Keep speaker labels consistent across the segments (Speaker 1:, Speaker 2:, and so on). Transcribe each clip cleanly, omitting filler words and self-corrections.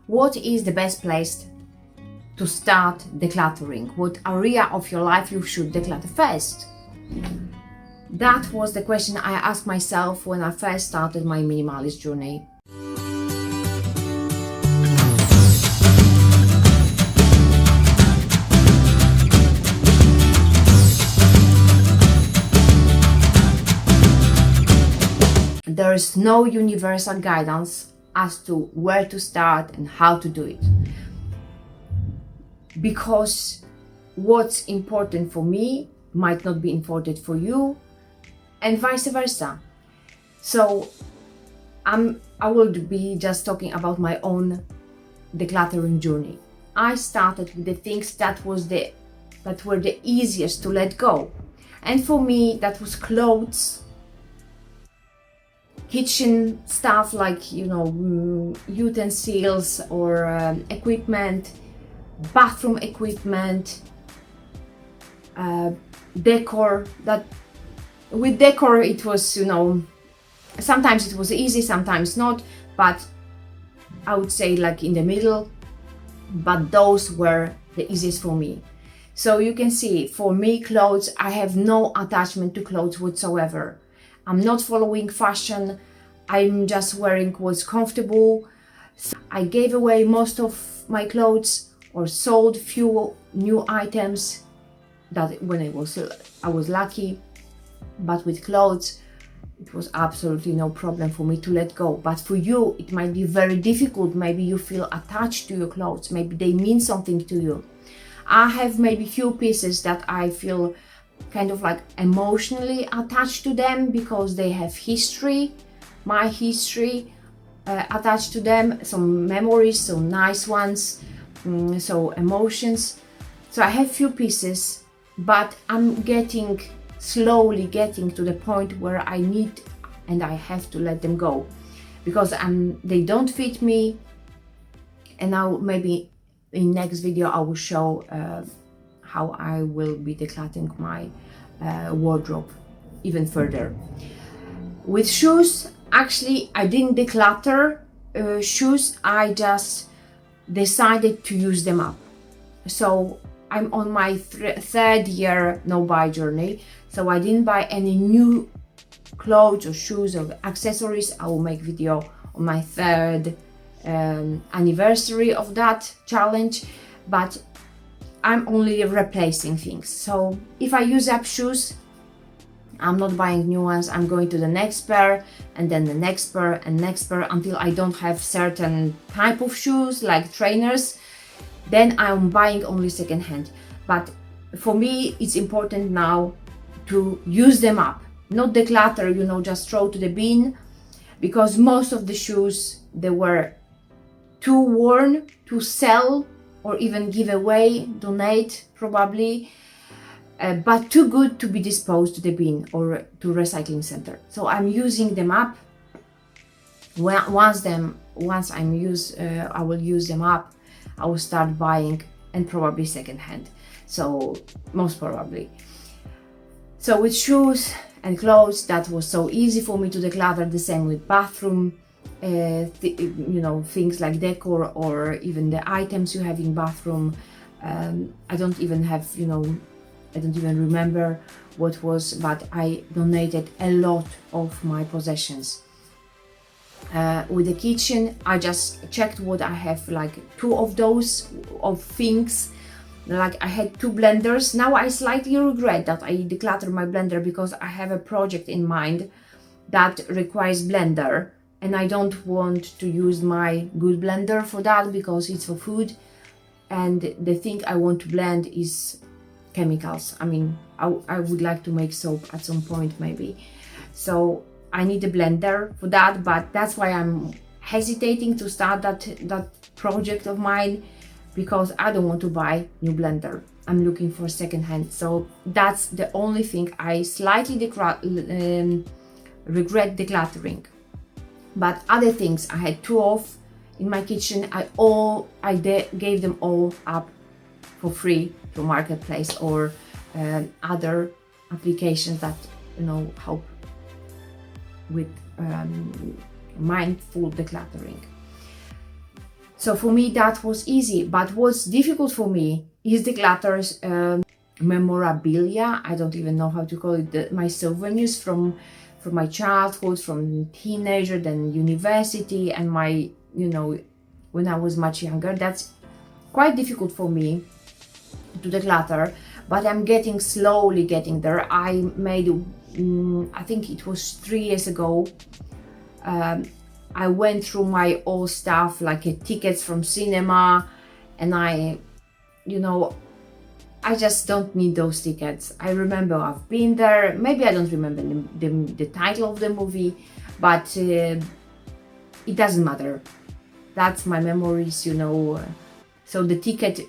Speaker 1: what is the best place to start decluttering? What area of your life you should declutter first? That was the question I asked myself when I first started my minimalist journey. There is no universal guidance as to where to start and how to do it. Because what's important for me might not be important for you, and vice versa. So I will be just talking about my own decluttering journey. I started with the things that were the easiest to let go. And for me, that was clothes, kitchen stuff like, utensils or equipment, bathroom equipment, decor. That with decor it was, sometimes it was easy, sometimes not, but I would say like in the middle, but those were the easiest for me. So you can see, for me, clothes, I have no attachment to clothes whatsoever. I'm not following fashion. I'm just wearing what's comfortable. So I gave away most of my clothes or sold few new items that when I was lucky. But with clothes, it was absolutely no problem for me to let go. But for you, it might be very difficult. Maybe you feel attached to your clothes. Maybe they mean something to you. I have maybe few pieces that I feel kind of like emotionally attached to them because they have history, my history attached to them, some memories, some nice ones, so emotions. So I have few pieces, but I'm slowly getting to the point where I need and I have to let them go because they don't fit me. And now maybe in next video I will show how I will be decluttering my wardrobe even further. With shoes, actually I didn't declutter shoes, I just decided to use them up. So I'm on my third year no-buy journey, so I didn't buy any new clothes or shoes or accessories. I will make video on my third anniversary of that challenge, but I'm only replacing things. So if I use up shoes, I'm not buying new ones. I'm going to the next pair and then the next pair and next pair until I don't have certain type of shoes like trainers. Then I'm buying only secondhand. But for me, it's important now to use them up, not declutter, just throw to the bin, because most of the shoes, they were too worn to sell or even give away, donate probably, but too good to be disposed to the bin or to recycling center. So I'm using them up. Once I will use them up, I will start buying, and probably secondhand. So most probably. So with shoes and clothes, that was so easy for me to declutter. The same with bathroom, things like decor or even the items you have in bathroom. I don't even remember what was, but I donated a lot of my possessions. With the kitchen, I just checked what I have, like 2 of those of things. Like I had 2 blenders. Now I slightly regret that I decluttered my blender because I have a project in mind that requires blender, and I don't want to use my good blender for that because it's for food, and the thing I want to blend is chemicals. I mean, I would like to make soap at some point maybe, so I need a blender for that. But that's why I'm hesitating to start that project of mine, because I don't want to buy new blender. I'm looking for secondhand. So that's the only thing I slightly regret decluttering. But other things I had 2 of in my kitchen, I gave them all up for free to marketplace or other applications that help with mindful decluttering. So for me that was easy, but what's difficult for me is declutters memorabilia. I don't even know how to call it, my souvenirs from my childhood, from teenager, then university, and my, when I was much younger. That's quite difficult for me to declutter, but I'm slowly getting there. I made, I think it was 3 years ago, I went through my old stuff, like tickets from cinema, and I just don't need those tickets. I remember I've been there. Maybe I don't remember the title of the movie, but it doesn't matter. That's my memories, So the ticket,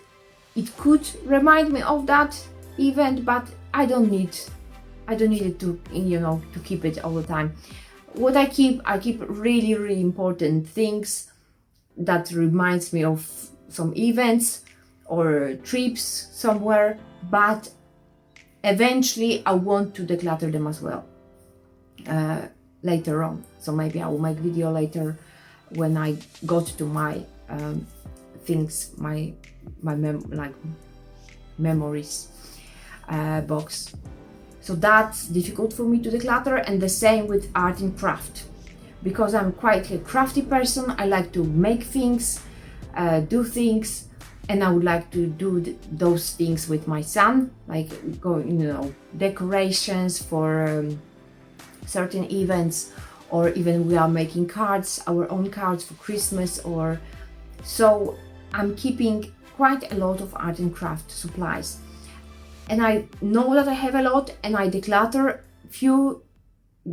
Speaker 1: it could remind me of that event, but I don't need it to, to keep it all the time. What I keep really, really important things that reminds me of some events or trips somewhere, but eventually I want to declutter them as well later on. So maybe I will make video later when I got to my things, my memories box. So that's difficult for me to declutter, and the same with art and craft, because I'm quite a crafty person. I like to make things, do things, and I would like to do those things with my son, like decorations for certain events, or even we are making cards, our own cards for Christmas, or so I'm keeping quite a lot of art and craft supplies. And I know that I have a lot, and I declutter few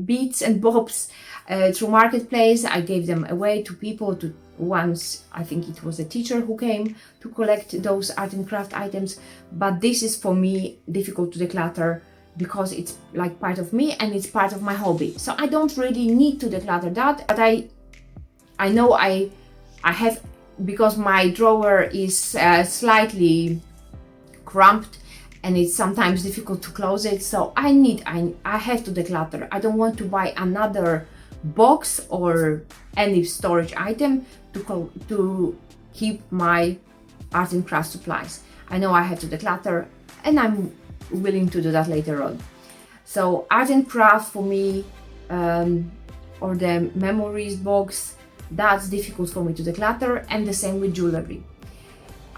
Speaker 1: bits and bobs through Marketplace. I gave them away to people. Once, I think it was a teacher who came to collect those art and craft items. But this is for me difficult to declutter because it's like part of me and it's part of my hobby. So I don't really need to declutter that. But I know I have, because my drawer is slightly cramped, and it's sometimes difficult to close it, so I have to declutter. I don't want to buy another box or any storage item to keep my art and craft supplies. I know I have to declutter, and I'm willing to do that later on. So art and craft for me, or the memories box, that's difficult for me to declutter, and the same with jewelry.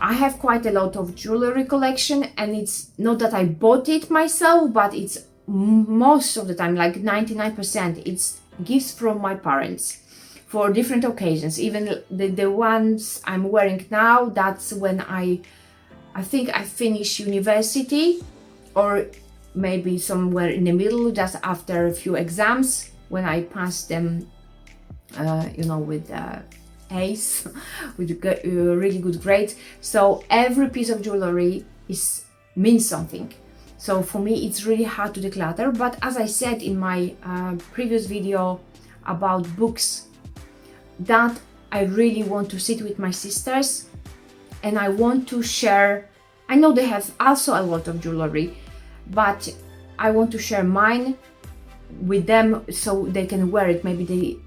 Speaker 1: I have quite a lot of jewelry collection, and it's not that I bought it myself, but it's most of the time, like 99%, it's gifts from my parents for different occasions. Even the ones I'm wearing now, that's when I think I finished university, or maybe somewhere in the middle, just after a few exams, when I passed them, with Ace, with really good grades. So every piece of jewelry means something. So for me, it's really hard to declutter. But as I said in my previous video about books, that I really want to sit with my sisters, and I want to share. I know they have also a lot of jewelry, but I want to share mine with them so they can wear it. Maybe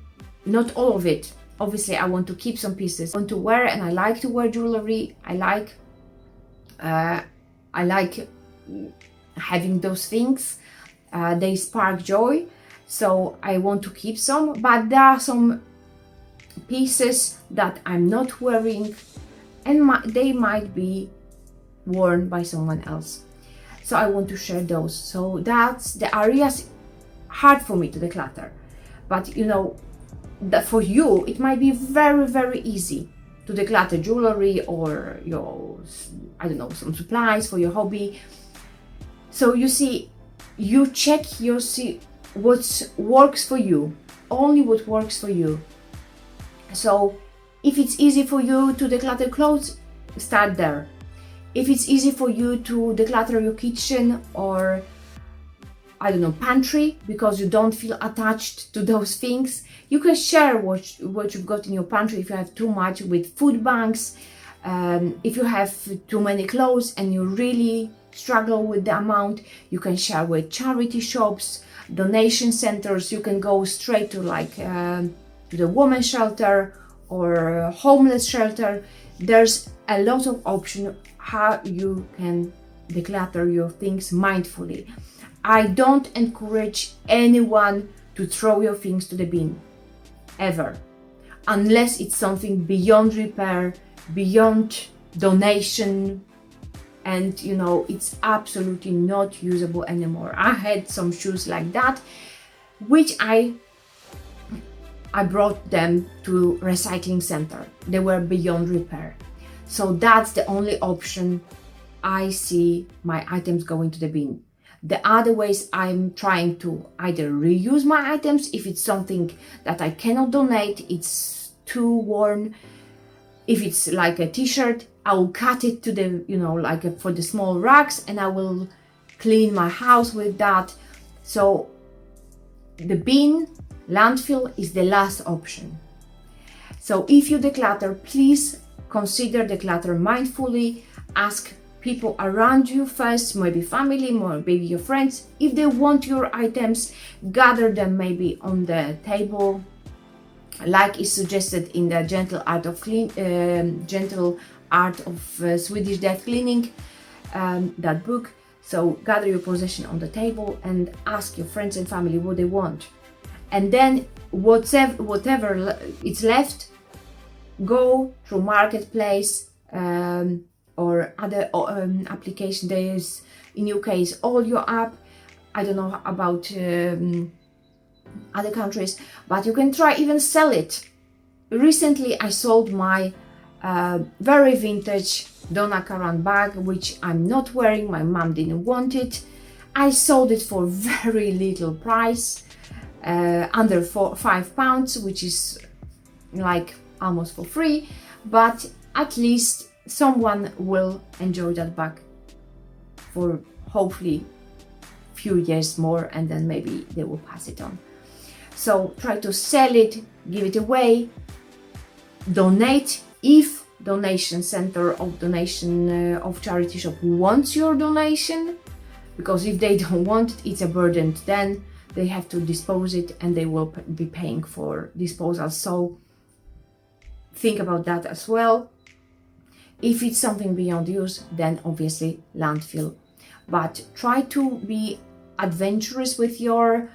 Speaker 1: not all of it. Obviously, I want to keep some pieces I want to wear, and I like to wear jewelry. I like having those things. They spark joy, so I want to keep some. But there are some pieces that I'm not wearing, and they might be worn by someone else. So I want to share those. So that's the areas hard for me to declutter. But that for you, it might be very, very easy to declutter jewelry or some supplies for your hobby. So you see, you check, see what works for you, only what works for you. So if it's easy for you to declutter clothes, start there. If it's easy for you to declutter your kitchen or pantry, because you don't feel attached to those things, you can share what you've got in your pantry if you have too much with food banks. If you have too many clothes and you really struggle with the amount, you can share with charity shops, donation centers. You can go straight to to the women's shelter or homeless shelter. There's a lot of options how you can declutter your things mindfully. I don't encourage anyone to throw your things to the bin, ever, unless it's something beyond repair, beyond donation, and it's absolutely not usable anymore. I had some shoes like that, which I brought them to recycling center. They were beyond repair. So that's the only option I see my items going to the bin. The other ways, I'm trying to either reuse my items if it's something that I cannot donate, it's too worn. If it's like a t-shirt, I will cut it to the, for the small rags, and I will clean my house with that. So the bin, landfill is the last option. So if you declutter, please consider declutter mindfully. Ask people around you first, maybe family, maybe your friends, if they want your items. Gather them maybe on the table, like is suggested in the Gentle Art of Swedish Death Cleaning, that book. So gather your possession on the table and ask your friends and family what they want, and then whatever it's left, go through marketplace or other application. There is, in your case, all your app. I don't know about other countries, but you can try even sell it. Recently I sold my very vintage Donna Karan bag, which I'm not wearing. My mom didn't want it. I sold it for very little price, under £5, which is like almost for free, but at least someone will enjoy that bag for hopefully few years more, and then maybe they will pass it on. So try to sell it, give it away, donate if donation center of donation of charity shop wants your donation, because if they don't want it, it's a burden to them. They have to dispose it and they will be paying for disposal. So think about that as well. If it's something beyond use, then obviously landfill. But try to be adventurous with your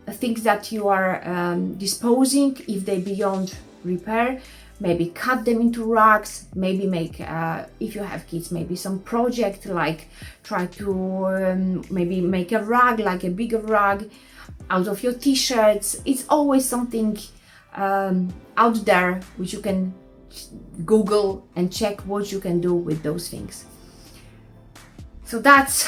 Speaker 1: things that you are disposing. If they're beyond repair, maybe cut them into rags. Maybe make, if you have kids, maybe some project like try to maybe make a rug, like a bigger rug out of your t-shirts. It's always something out there which you can Google and check what you can do with those things. So that's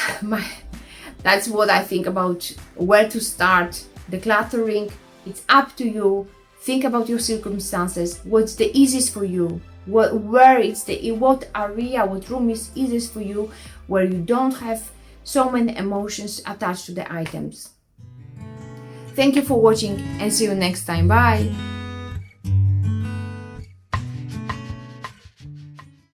Speaker 1: what I think about where to start decluttering. It's up to you. Think about your circumstances. What's the easiest for you? What area, what room is easiest for you, where you don't have so many emotions attached to the items. Thank you for watching and see you next time. Bye.